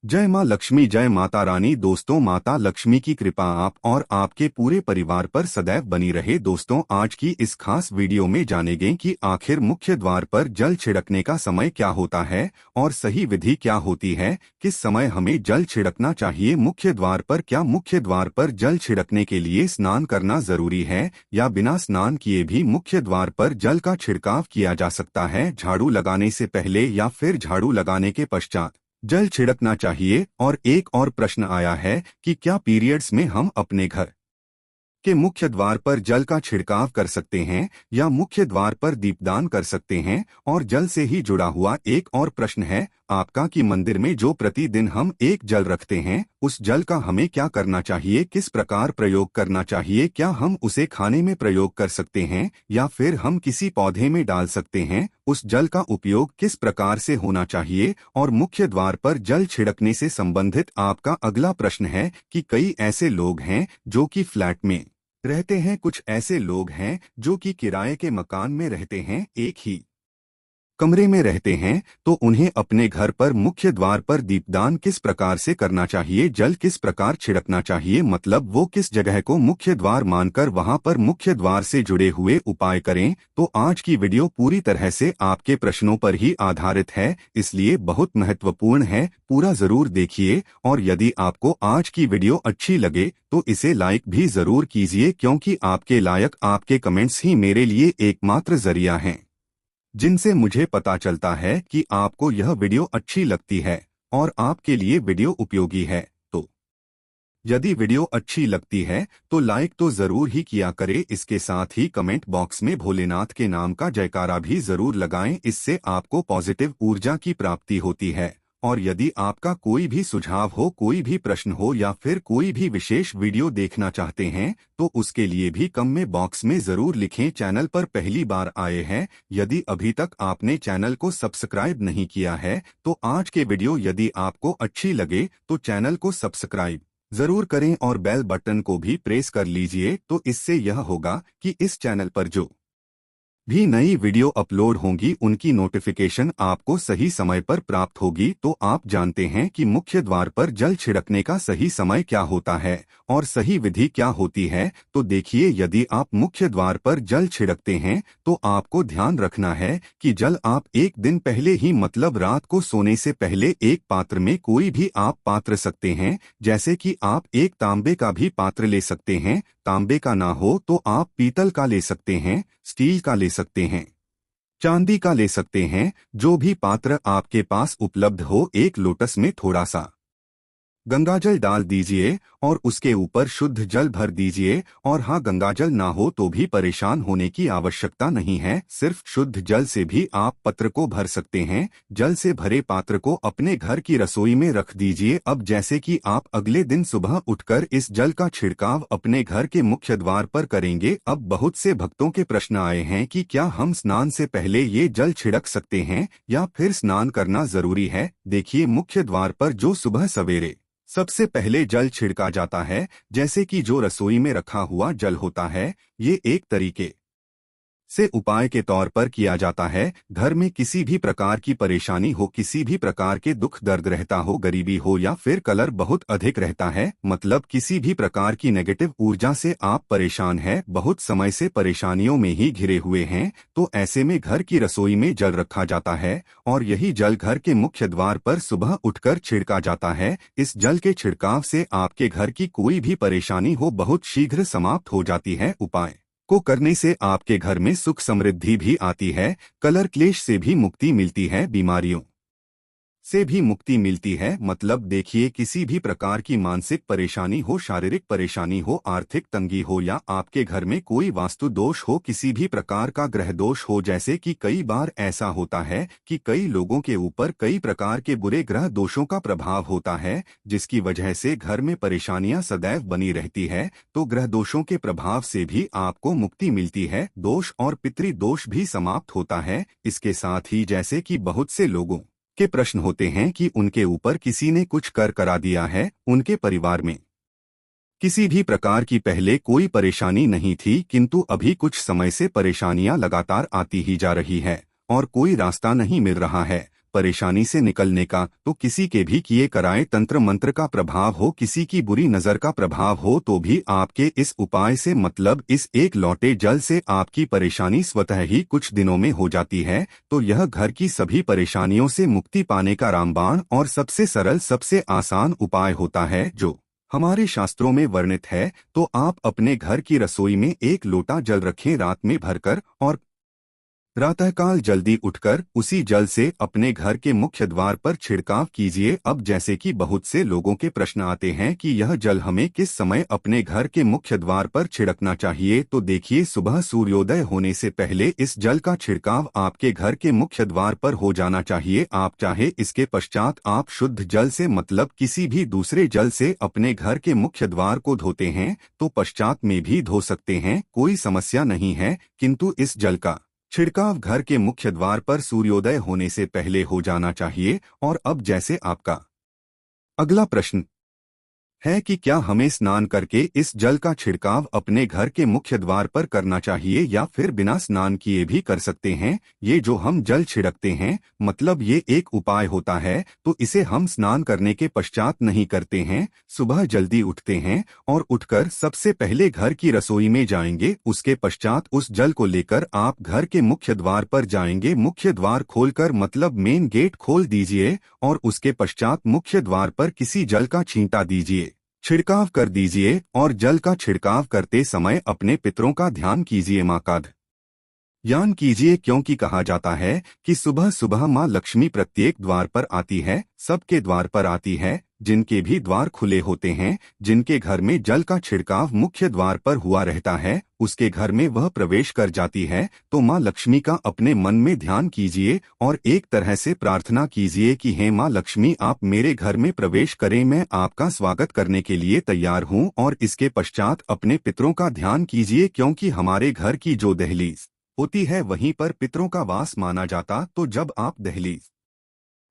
जय माँ लक्ष्मी, जय माता रानी। दोस्तों, माता लक्ष्मी की कृपा आप और आपके पूरे परिवार पर सदैव बनी रहे। दोस्तों, आज की इस खास वीडियो में जानेंगे कि आखिर मुख्य द्वार पर जल छिड़कने का समय क्या होता है और सही विधि क्या होती है। किस समय हमें जल छिड़कना चाहिए मुख्य द्वार पर? क्या मुख्य द्वार पर जल छिड़कने के लिए स्नान करना जरूरी है या बिना स्नान किए भी मुख्य द्वार पर जल का छिड़काव किया जा सकता है? झाड़ू लगाने से पहले या फिर झाड़ू लगाने के पश्चात जल छिड़कना चाहिए? और एक और प्रश्न आया है कि क्या पीरियड्स में हम अपने घर के मुख्य द्वार पर जल का छिड़काव कर सकते हैं या मुख्य द्वार पर दीपदान कर सकते हैं? और जल से ही जुड़ा हुआ एक और प्रश्न है आपका कि मंदिर में जो प्रतिदिन हम एक जल रखते हैं, उस जल का हमें क्या करना चाहिए, किस प्रकार प्रयोग करना चाहिए? क्या हम उसे खाने में प्रयोग कर सकते हैं या फिर हम किसी पौधे में डाल सकते हैं? उस जल का उपयोग किस प्रकार से होना चाहिए? और मुख्य द्वार पर जल छिड़कने से संबंधित आपका अगला प्रश्न है कि कई ऐसे लोग हैं जो कि फ्लैट में रहते हैं, कुछ ऐसे लोग हैं जो कि किराए के मकान में रहते हैं, एक ही कमरे में रहते हैं, तो उन्हें अपने घर पर मुख्य द्वार पर दीपदान किस प्रकार से करना चाहिए, जल किस प्रकार छिड़कना चाहिए, मतलब वो किस जगह को मुख्य द्वार मानकर वहां पर मुख्य द्वार से जुड़े हुए उपाय करें। तो आज की वीडियो पूरी तरह से आपके प्रश्नों पर ही आधारित है, इसलिए बहुत महत्वपूर्ण है, पूरा जरूर देखिए। और यदि आपको आज की वीडियो अच्छी लगे तो इसे लाइक भी जरूर कीजिए, क्योंकि आपके लायक आपके कमेंट्स ही मेरे लिए एकमात्र जरिया हैं जिनसे मुझे पता चलता है कि आपको यह वीडियो अच्छी लगती है और आपके लिए वीडियो उपयोगी है। तो यदि वीडियो अच्छी लगती है तो लाइक तो जरूर ही किया करें, इसके साथ ही कमेंट बॉक्स में भोलेनाथ के नाम का जयकारा भी जरूर लगाएं, इससे आपको पॉजिटिव ऊर्जा की प्राप्ति होती है। और यदि आपका कोई भी सुझाव हो, कोई भी प्रश्न हो या फिर कोई भी विशेष वीडियो देखना चाहते हैं तो उसके लिए भी कमेंट बॉक्स में जरूर लिखें। चैनल पर पहली बार आए हैं, यदि अभी तक आपने चैनल को सब्सक्राइब नहीं किया है तो आज के वीडियो यदि आपको अच्छी लगे तो चैनल को सब्सक्राइब जरूर करें और बेल बटन को भी प्रेस कर लीजिए। तो इससे यह होगा कि इस चैनल पर जो भी नई वीडियो अपलोड होंगी उनकी नोटिफिकेशन आपको सही समय पर प्राप्त होगी। तो आप जानते हैं कि मुख्य द्वार पर जल छिड़कने का सही समय क्या होता है और सही विधि क्या होती है। तो देखिए, यदि आप मुख्य द्वार पर जल छिड़कते हैं तो आपको ध्यान रखना है कि जल आप एक दिन पहले ही, मतलब रात को सोने से पहले, एक पात्र में, कोई भी आप पात्र सकते हैं, जैसे कि आप एक तांबे का भी पात्र ले सकते हैं, तांबे का ना हो तो आप पीतल का ले सकते हैं, स्टील का ले सकते हैं, चांदी का ले सकते हैं, जो भी पात्र आपके पास उपलब्ध हो। एक लोटस में थोड़ा सा गंगाजल डाल दीजिए और उसके ऊपर शुद्ध जल भर दीजिए। और हाँ, गंगाजल ना हो तो भी परेशान होने की आवश्यकता नहीं है, सिर्फ शुद्ध जल से भी आप पत्र को भर सकते हैं। जल से भरे पात्र को अपने घर की रसोई में रख दीजिए। अब जैसे कि आप अगले दिन सुबह उठकर इस जल का छिड़काव अपने घर के मुख्य द्वार पर करेंगे। अब बहुत से भक्तों के प्रश्न आए हैं कि क्या हम स्नान से पहले ये जल छिड़क सकते हैं या फिर स्नान करना जरूरी है। देखिए, मुख्य द्वार पर जो सुबह सवेरे सबसे पहले जल छिड़का जाता है, जैसे कि जो रसोई में रखा हुआ जल होता है, ये एक तरीके से उपाय के तौर पर किया जाता है। घर में किसी भी प्रकार की परेशानी हो, किसी भी प्रकार के दुख दर्द रहता हो, गरीबी हो या फिर कलर बहुत अधिक रहता है, मतलब किसी भी प्रकार की नेगेटिव ऊर्जा से आप परेशान हैं, बहुत समय से परेशानियों में ही घिरे हुए हैं, तो ऐसे में घर की रसोई में जल रखा जाता है और यही जल घर के मुख्य द्वार पर सुबह उठकर छिड़का जाता है। इस जल के छिड़काव से आपके घर की कोई भी परेशानी हो बहुत शीघ्र समाप्त हो जाती है। उपाय को करने से आपके घर में सुख समृद्धि भी आती है, कलर क्लेश से भी मुक्ति मिलती है, बीमारियों से भी मुक्ति मिलती है। मतलब देखिए, किसी भी प्रकार की मानसिक परेशानी हो, शारीरिक परेशानी हो, आर्थिक तंगी हो या आपके घर में कोई वास्तु दोष हो, किसी भी प्रकार का ग्रह दोष हो, जैसे कि कई बार ऐसा होता है कि कई लोगों के ऊपर कई प्रकार के बुरे ग्रह दोषों का प्रभाव होता है, जिसकी वजह से घर में परेशानियां सदैव बनी रहती है। तो ग्रह दोषों के प्रभाव से भी आपको मुक्ति मिलती है, दोष और पितृ दोष भी समाप्त होता है। इसके साथ ही जैसे कि बहुत से लोगों के प्रश्न होते हैं कि उनके ऊपर किसी ने कुछ कर करा दिया है, उनके परिवार में किसी भी प्रकार की पहले कोई परेशानी नहीं थी, किंतु अभी कुछ समय से परेशानियां लगातार आती ही जा रही है और कोई रास्ता नहीं मिल रहा है। परेशानी से निकलने का, तो किसी के भी किए कराए तंत्र मंत्र का प्रभाव हो, किसी की बुरी नजर का प्रभाव हो, तो भी आपके इस उपाय से मतलब इस एक लौटे जल से आपकी परेशानी स्वतः ही कुछ दिनों में हो जाती है। तो यह घर की सभी परेशानियों से मुक्ति पाने का रामबाण और सबसे सरल सबसे आसान उपाय होता है जो हमारे शास्त्रों में वर्णित है। तो आप अपने घर की रसोई में एक लोटा जल रखें रात में भरकर, और प्रातःकाल जल्दी उठकर उसी जल से अपने घर के मुख्य द्वार पर छिड़काव कीजिए। अब जैसे कि बहुत से लोगों के प्रश्न आते हैं कि यह जल हमें किस समय अपने घर के मुख्य द्वार पर छिड़कना चाहिए, तो देखिए, सुबह सूर्योदय होने से पहले इस जल का छिड़काव आपके घर के मुख्य द्वार पर हो जाना चाहिए। आप चाहे इसके पश्चात आप शुद्ध जल से मतलब किसी भी दूसरे जल से अपने घर के मुख्य द्वार को धोते हैं तो पश्चात में भी धो सकते हैं, कोई समस्या नहीं है। किंतु इस जल का छिड़काव घर के मुख्य द्वार पर सूर्योदय होने से पहले हो जाना चाहिए। और अब जैसे आपका अगला प्रश्न है कि क्या हमें स्नान करके इस जल का छिड़काव अपने घर के मुख्य द्वार पर करना चाहिए या फिर बिना स्नान किए भी कर सकते हैं। ये जो हम जल छिड़कते हैं मतलब ये एक उपाय होता है, तो इसे हम स्नान करने के पश्चात नहीं करते हैं। सुबह जल्दी उठते हैं और उठकर सबसे पहले घर की रसोई में जाएंगे, उसके पश्चात उस जल को लेकर आप घर के मुख्य द्वार पर जाएंगे। मुख्य द्वार खोलकर मतलब मेन गेट खोल दीजिए और उसके पश्चात मुख्य द्वार पर किसी जल का छींटा दीजिए, छिड़काव कर दीजिए। और जल का छिड़काव करते समय अपने पितरों का ध्यान कीजिए, माँ का ध्यान कीजिए, क्योंकि कहा जाता है कि सुबह सुबह माँ लक्ष्मी प्रत्येक द्वार पर आती है, सबके द्वार पर आती है। जिनके भी द्वार खुले होते हैं, जिनके घर में जल का छिड़काव मुख्य द्वार पर हुआ रहता है, उसके घर में वह प्रवेश कर जाती है। तो माँ लक्ष्मी का अपने मन में ध्यान कीजिए और एक तरह से प्रार्थना कीजिए कि हे माँ लक्ष्मी, आप मेरे घर में प्रवेश करें, मैं आपका स्वागत करने के लिए तैयार हूँ। और इसके पश्चात अपने पितरों का ध्यान कीजिए, क्योंकि हमारे घर की जो दहलीज होती है वहीं पर पितरों का वास माना जाता। तो जब आप दहलीज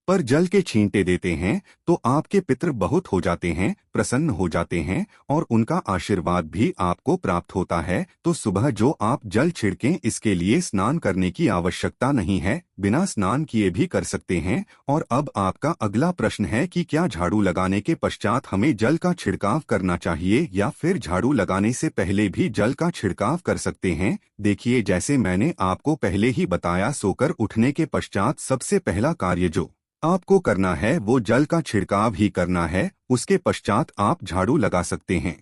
पर जल के छींटे देते हैं तो आपके पितृ बहुत हो जाते हैं, प्रसन्न हो जाते हैं और उनका आशीर्वाद भी आपको प्राप्त होता है। तो सुबह जो आप जल छिड़कें, इसके लिए स्नान करने की आवश्यकता नहीं है, बिना स्नान किए भी कर सकते हैं। और अब आपका अगला प्रश्न है कि क्या झाड़ू लगाने के पश्चात हमें जल का छिड़काव करना चाहिए या फिर झाड़ू लगाने से पहले भी जल का छिड़काव कर सकते हैं। देखिए, जैसे मैंने आपको पहले ही बताया, सोकर उठने के पश्चात सबसे पहला कार्य जो आपको करना है वो जल का छिड़काव ही करना है, उसके पश्चात आप झाड़ू लगा सकते हैं।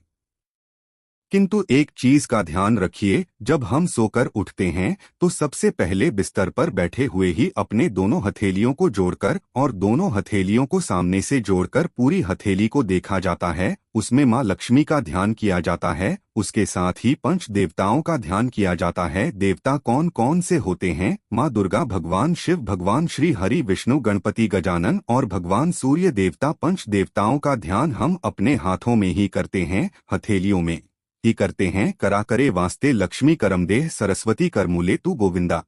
किंतु एक चीज का ध्यान रखिए, जब हम सोकर उठते हैं तो सबसे पहले बिस्तर पर बैठे हुए ही अपने दोनों हथेलियों को जोड़कर और दोनों हथेलियों को सामने से जोड़कर पूरी हथेली को देखा जाता है, उसमें माँ लक्ष्मी का ध्यान किया जाता है। उसके साथ ही पंच देवताओं का ध्यान किया जाता है। देवता कौन कौन से होते हैं? माँ दुर्गा, भगवान शिव, भगवान श्री हरि, विष्णु, गणपति, गजानन और भगवान सूर्य देवता। पंच देवताओं का ध्यान हम अपने हाथों में ही करते हैं, हथेलियों में ही करते हैं। करा करे वास्ते लक्ष्मी करमदेह, सरस्वती करमूले तू गोविंदा।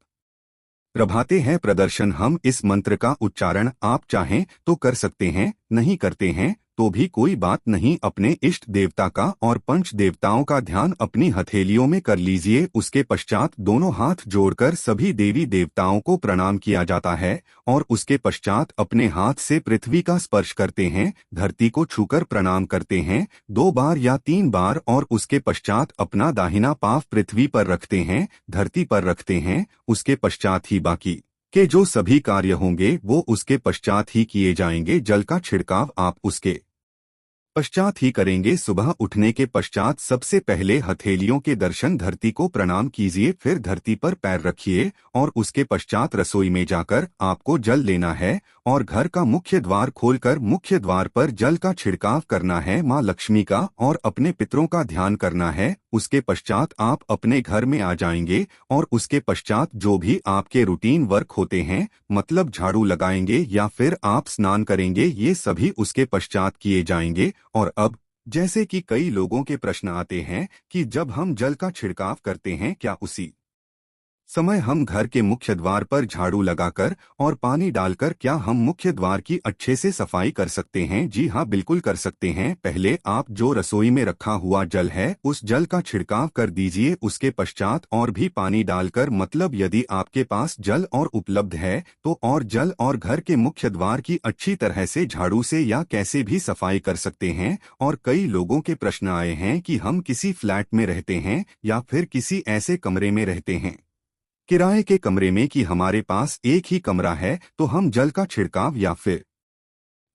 प्रभाते हैं प्रदर्शन। हम इस मंत्र का उच्चारण आप चाहें तो कर सकते हैं, नहीं करते हैं तो भी कोई बात नहीं। अपने इष्ट देवता का और पंच देवताओं का ध्यान अपनी हथेलियों में कर लीजिए। उसके पश्चात दोनों हाथ जोड़कर सभी देवी देवताओं को प्रणाम किया जाता है और उसके पश्चात अपने हाथ से पृथ्वी का स्पर्श करते हैं, धरती को छूकर प्रणाम करते हैं 2 बार या 3 बार। और उसके पश्चात अपना दाहिना पांव पृथ्वी पर रखते हैं, धरती पर रखते हैं। उसके पश्चात ही बाकी के जो सभी कार्य होंगे वो उसके पश्चात ही किए जाएंगे। जल का छिड़काव आप उसके पश्चात ही करेंगे। सुबह उठने के पश्चात सबसे पहले हथेलियों के दर्शन, धरती को प्रणाम कीजिए, फिर धरती पर पैर रखिए और उसके पश्चात रसोई में जाकर आपको जल लेना है और घर का मुख्य द्वार खोलकर मुख्य द्वार पर जल का छिड़काव करना है, माँ लक्ष्मी का और अपने पितरों का ध्यान करना है। उसके पश्चात आप अपने घर में आ जाएंगे और उसके पश्चात जो भी आपके रूटीन वर्क होते हैं, मतलब झाड़ू लगाएंगे या फिर आप स्नान करेंगे, ये सभी उसके पश्चात किए जाएंगे। और अब जैसे कि कई लोगों के प्रश्न आते हैं कि जब हम जल का छिड़काव करते हैं क्या उसी समय हम घर के मुख्य द्वार पर झाड़ू लगाकर और पानी डालकर क्या हम मुख्य द्वार की अच्छे से सफाई कर सकते हैं? जी हाँ, बिल्कुल कर सकते हैं। पहले आप जो रसोई में रखा हुआ जल है उस जल का छिड़काव कर दीजिए। उसके पश्चात और भी पानी डालकर, मतलब यदि आपके पास जल और उपलब्ध है तो और जल और घर के मुख्य द्वार की अच्छी तरह से झाड़ू से या कैसे भी सफाई कर सकते हैं। और कई लोगों के प्रश्न आए हैं कि हम किसी फ्लैट में रहते हैं या फिर किसी ऐसे कमरे में रहते हैं, किराए के कमरे में, कि हमारे पास एक ही कमरा है, तो हम जल का छिड़काव या फिर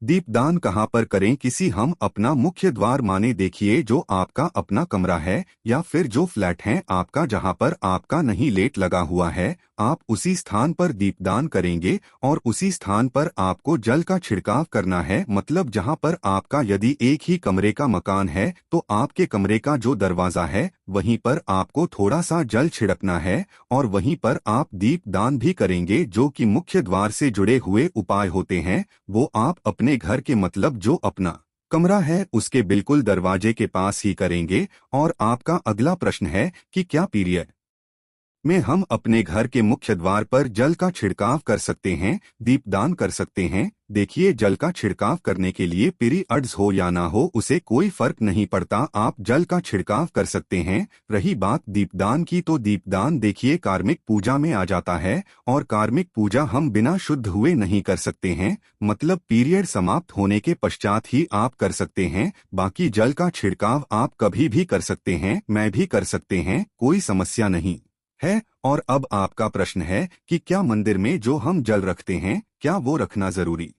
दीपदान कहाँ पर करें? किसी हम अपना मुख्य द्वार माने देखिए जो आपका अपना कमरा है या फिर जो फ्लैट है आपका जहाँ पर आपका नहीं लेट लगा हुआ है, आप उसी स्थान पर दीपदान करेंगे और उसी स्थान पर आपको जल का छिड़काव करना है। मतलब जहाँ पर आपका यदि एक ही कमरे का मकान है तो आपके कमरे का जो दरवाजा है वहीं पर आपको थोड़ा सा जल छिड़कना है और वहीं पर आप दीपदान भी करेंगे। जो कि मुख्य द्वार से जुड़े हुए उपाय होते हैं वो आप अपने घर के, मतलब जो अपना कमरा है उसके बिल्कुल दरवाजे के पास ही करेंगे। और आपका अगला प्रश्न है कि क्या पीरियड में हम अपने घर के मुख्य द्वार पर जल का छिड़काव कर सकते हैं, दीपदान कर सकते हैं? देखिए, जल का छिड़काव करने के लिए पीरियड्स हो या ना हो उसे कोई फर्क नहीं पड़ता, आप जल का छिड़काव कर सकते हैं। रही बात दीपदान की, तो दीपदान देखिए कार्मिक पूजा में आ जाता है और कार्मिक पूजा हम बिना शुद्ध हुए नहीं कर सकते हैं, मतलब पीरियड समाप्त होने के पश्चात ही आप कर सकते हैं। बाकी जल का छिड़काव आप कभी भी कर सकते हैं, मैं भी कर सकते हैं, कोई समस्या नहीं है। और अब आपका प्रश्न है कि क्या मंदिर में जो हम जल रखते हैं क्या वो रखना जरूरी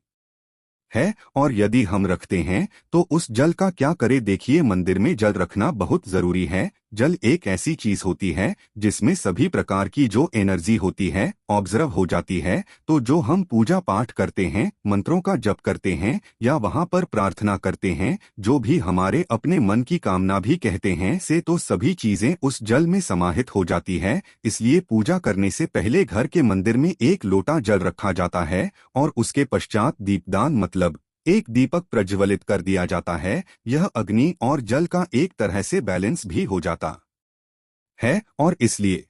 है, और यदि हम रखते हैं तो उस जल का क्या करें? देखिए, मंदिर में जल रखना बहुत जरूरी है। जल एक ऐसी चीज होती है जिसमें सभी प्रकार की जो एनर्जी होती है ऑब्जर्व हो जाती है। तो जो हम पूजा पाठ करते हैं, मंत्रों का जप करते हैं या वहां पर प्रार्थना करते हैं, जो भी हमारे अपने मन की कामना भी कहते हैं से, तो सभी चीजें उस जल में समाहित हो जाती है। इसलिए पूजा करने से पहले घर के मंदिर में एक लोटा जल रखा जाता है और उसके पश्चात दीपदान, मतलब एक दीपक प्रज्वलित कर दिया जाता है। यह अग्नि और जल का एक तरह से बैलेंस भी हो जाता है और इसलिए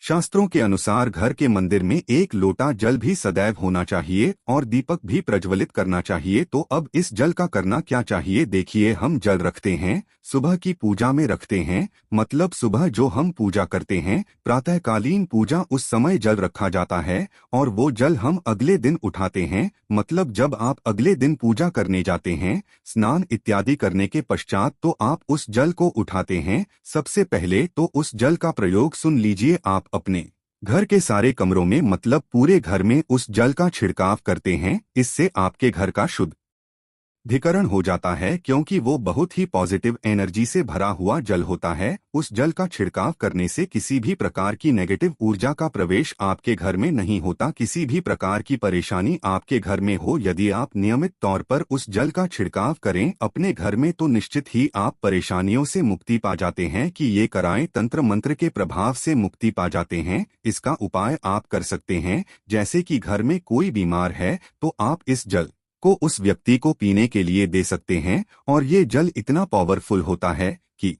शास्त्रों के अनुसार घर के मंदिर में एक लोटा जल भी सदैव होना चाहिए और दीपक भी प्रज्वलित करना चाहिए। तो अब इस जल का करना क्या चाहिए? देखिए, हम जल रखते हैं, सुबह की पूजा में रखते हैं, मतलब सुबह जो हम पूजा करते हैं प्रातःकालीन पूजा, उस समय जल रखा जाता है और वो जल हम अगले दिन उठाते हैं। मतलब जब आप अगले दिन पूजा करने जाते हैं स्नान इत्यादि करने के पश्चात, तो आप उस जल को उठाते हैं। सबसे पहले तो उस जल का प्रयोग सुन लीजिए, आप अपने घर के सारे कमरों में, मतलब पूरे घर में उस जल का छिड़काव करते हैं। इससे आपके घर का शुद्धिकरण हो जाता है क्योंकि वो बहुत ही पॉजिटिव एनर्जी से भरा हुआ जल होता है। उस जल का छिड़काव करने से किसी भी प्रकार की नेगेटिव ऊर्जा का प्रवेश आपके घर में नहीं होता। किसी भी प्रकार की परेशानी आपके घर में हो, यदि आप नियमित तौर पर उस जल का छिड़काव करें अपने घर में, तो निश्चित ही आप परेशानियों से मुक्ति पा जाते हैं। कि ये कराएं, तंत्र मंत्र के प्रभाव से मुक्ति पा जाते हैं। इसका उपाय आप कर सकते हैं, जैसे कि घर में कोई बीमार है तो आप इस जल को उस व्यक्ति को पीने के लिए दे सकते हैं और ये जल इतना पावरफुल होता है कि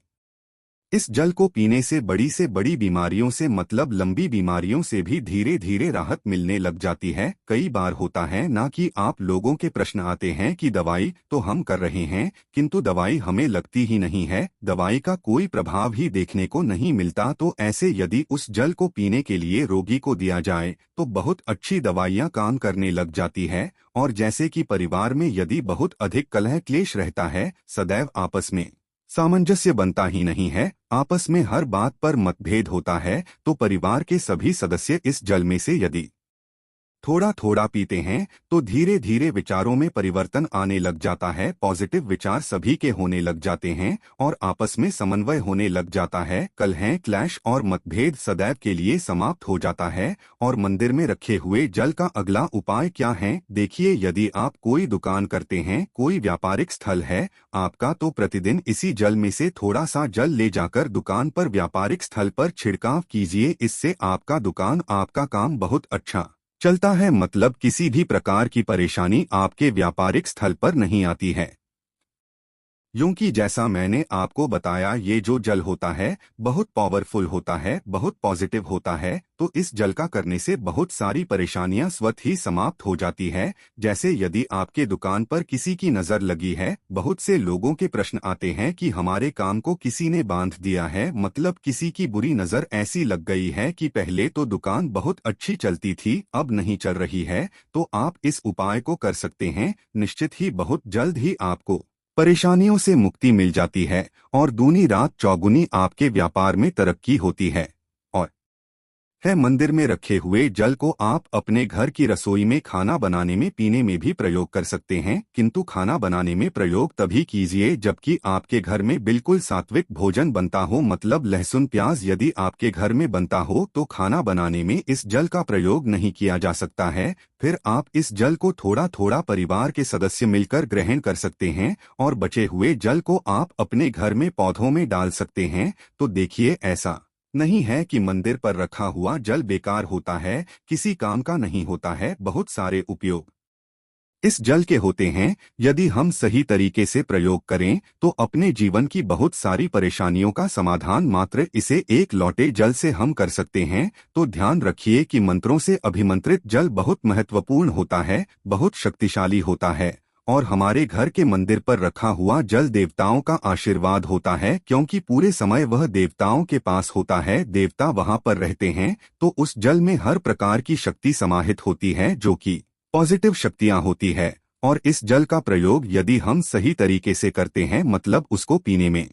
इस जल को पीने से बड़ी बीमारियों से, मतलब लंबी बीमारियों से भी धीरे धीरे राहत मिलने लग जाती है। कई बार होता है ना कि आप लोगों के प्रश्न आते हैं कि दवाई तो हम कर रहे हैं किंतु दवाई हमें लगती ही नहीं है, दवाई का कोई प्रभाव ही देखने को नहीं मिलता। तो ऐसे यदि उस जल को पीने के लिए रोगी को दिया जाए तो बहुत अच्छी दवाइयां काम करने लग जाती है। और जैसे कि परिवार में यदि बहुत अधिक कलह क्लेश रहता है, सदैव आपस में सामंजस्य बनता ही नहीं है, आपस में हर बात पर मतभेद होता है, तो परिवार के सभी सदस्य इस जल में से यदि थोड़ा थोड़ा पीते हैं तो धीरे धीरे विचारों में परिवर्तन आने लग जाता है। पॉजिटिव विचार सभी के होने लग जाते हैं और आपस में समन्वय होने लग जाता है। कलह, क्लैश और मतभेद सदैव के लिए समाप्त हो जाता है। और मंदिर में रखे हुए जल का अगला उपाय क्या है? देखिए, यदि आप कोई दुकान करते हैं, कोई व्यापारिक स्थल है आपका, तो प्रतिदिन इसी जल में से थोड़ा सा जल ले जाकर दुकान पर, व्यापारिक स्थल पर छिड़काव कीजिए। इससे आपका दुकान, आपका काम बहुत अच्छा चलता है, मतलब किसी भी प्रकार की परेशानी आपके व्यापारिक स्थल पर नहीं आती है। यूं कि जैसा मैंने आपको बताया, ये जो जल होता है बहुत पावरफुल होता है, बहुत पॉजिटिव होता है। तो इस जल का करने से बहुत सारी परेशानियां स्वतः ही समाप्त हो जाती है। जैसे यदि आपके दुकान पर किसी की नजर लगी है, बहुत से लोगों के प्रश्न आते हैं कि हमारे काम को किसी ने बांध दिया है, मतलब किसी की बुरी नजर ऐसी लग गई है कि पहले तो दुकान बहुत अच्छी चलती थी, अब नहीं चल रही है। तो आप इस उपाय को कर सकते हैं। निश्चित ही बहुत जल्द ही आपको परेशानियों से मुक्ति मिल जाती है और दूनी रात चौगुनी आपके व्यापार में तरक्की होती है। और मंदिर में रखे हुए जल को आप अपने घर की रसोई में खाना बनाने में, पीने में भी प्रयोग कर सकते हैं, किंतु खाना बनाने में प्रयोग तभी कीजिए जबकि आपके घर में बिल्कुल सात्विक भोजन बनता हो, मतलब लहसुन प्याज यदि आपके घर में बनता हो तो खाना बनाने में इस जल का प्रयोग नहीं किया जा सकता है। फिर आप इस जल को थोड़ा थोड़ा परिवार के सदस्य मिलकर ग्रहण कर सकते हैं और बचे हुए जल को आप अपने घर में पौधों में डाल सकते हैं। तो देखिए, ऐसा नहीं है कि मंदिर पर रखा हुआ जल बेकार होता है, किसी काम का नहीं होता है। बहुत सारे उपयोग इस जल के होते हैं। यदि हम सही तरीके से प्रयोग करें तो अपने जीवन की बहुत सारी परेशानियों का समाधान मात्र इसे एक लौटे जल से हम कर सकते हैं। तो ध्यान रखिए कि मंत्रों से अभिमंत्रित जल बहुत महत्वपूर्ण होता है, बहुत शक्तिशाली होता है। और हमारे घर के मंदिर पर रखा हुआ जल देवताओं का आशीर्वाद होता है, क्योंकि पूरे समय वह देवताओं के पास होता है, देवता वहां पर रहते हैं। तो उस जल में हर प्रकार की शक्ति समाहित होती है, जो कि पॉजिटिव शक्तियां होती है। और इस जल का प्रयोग यदि हम सही तरीके से करते हैं, मतलब उसको पीने में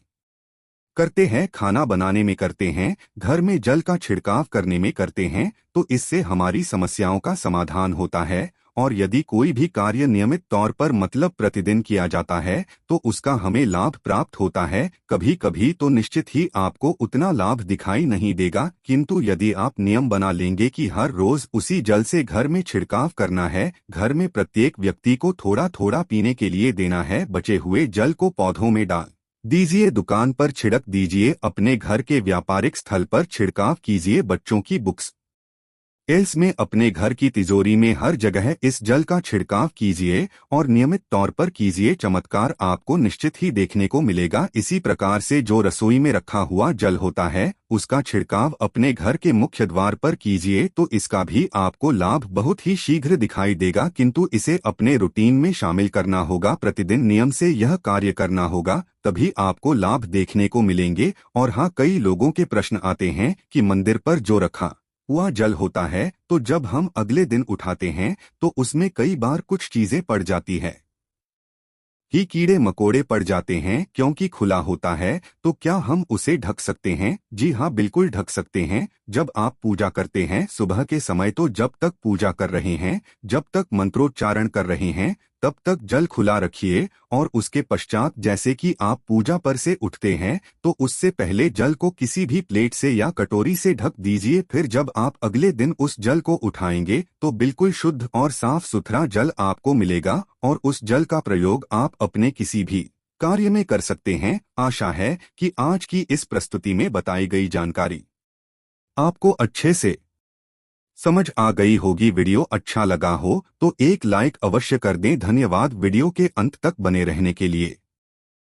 करते हैं, खाना बनाने में करते हैं, घर में जल का छिड़काव करने में करते हैं, तो इससे हमारी समस्याओं का समाधान होता है। और यदि कोई भी कार्य नियमित तौर पर, मतलब प्रतिदिन किया जाता है, तो उसका हमें लाभ प्राप्त होता है। कभी कभी तो निश्चित ही आपको उतना लाभ दिखाई नहीं देगा, किंतु यदि आप नियम बना लेंगे कि हर रोज उसी जल से घर में छिड़काव करना है, घर में प्रत्येक व्यक्ति को थोड़ा थोड़ा पीने के लिए देना है, बचे हुए जल को पौधों में डाल दीजिए, दुकान पर छिड़क दीजिए, अपने घर के व्यापारिक स्थल पर छिड़काव कीजिए, बच्चों की बुक्स एल्स में, अपने घर की तिजोरी में, हर जगह इस जल का छिड़काव कीजिए और नियमित तौर पर कीजिए। चमत्कार आपको निश्चित ही देखने को मिलेगा। इसी प्रकार से जो रसोई में रखा हुआ जल होता है, उसका छिड़काव अपने घर के मुख्य द्वार पर कीजिए, तो इसका भी आपको लाभ बहुत ही शीघ्र दिखाई देगा। किंतु इसे अपने रूटीन में शामिल करना होगा, प्रतिदिन नियम से यह कार्य करना होगा, तभी आपको लाभ देखने को मिलेंगे। और हाँ, कई लोगों के प्रश्न आते हैं कि मंदिर पर जो रखा हुआ जल होता है, तो जब हम अगले दिन उठाते हैं तो उसमें कई बार कुछ चीजें पड़ जाती है, ही कीड़े मकोड़े पड़ जाते हैं, क्योंकि खुला होता है। तो क्या हम उसे ढक सकते हैं? जी हाँ, बिल्कुल ढक सकते हैं। जब आप पूजा करते हैं सुबह के समय, तो जब तक पूजा कर रहे हैं, जब तक मंत्रोच्चारण कर रहे हैं, तब तक जल खुला रखिए। और उसके पश्चात जैसे कि आप पूजा पर से उठते हैं, तो उससे पहले जल को किसी भी प्लेट से या कटोरी से ढक दीजिए। फिर जब आप अगले दिन उस जल को उठाएंगे तो बिल्कुल शुद्ध और साफ सुथरा जल आपको मिलेगा और उस जल का प्रयोग आप अपने किसी भी कार्य में कर सकते हैं। आशा है कि आज की इस प्रस्तुति में बताई गई जानकारी आपको अच्छे से समझ आ गई होगी। वीडियो अच्छा लगा हो तो एक लाइक अवश्य कर दें। धन्यवाद वीडियो के अंत तक बने रहने के लिए।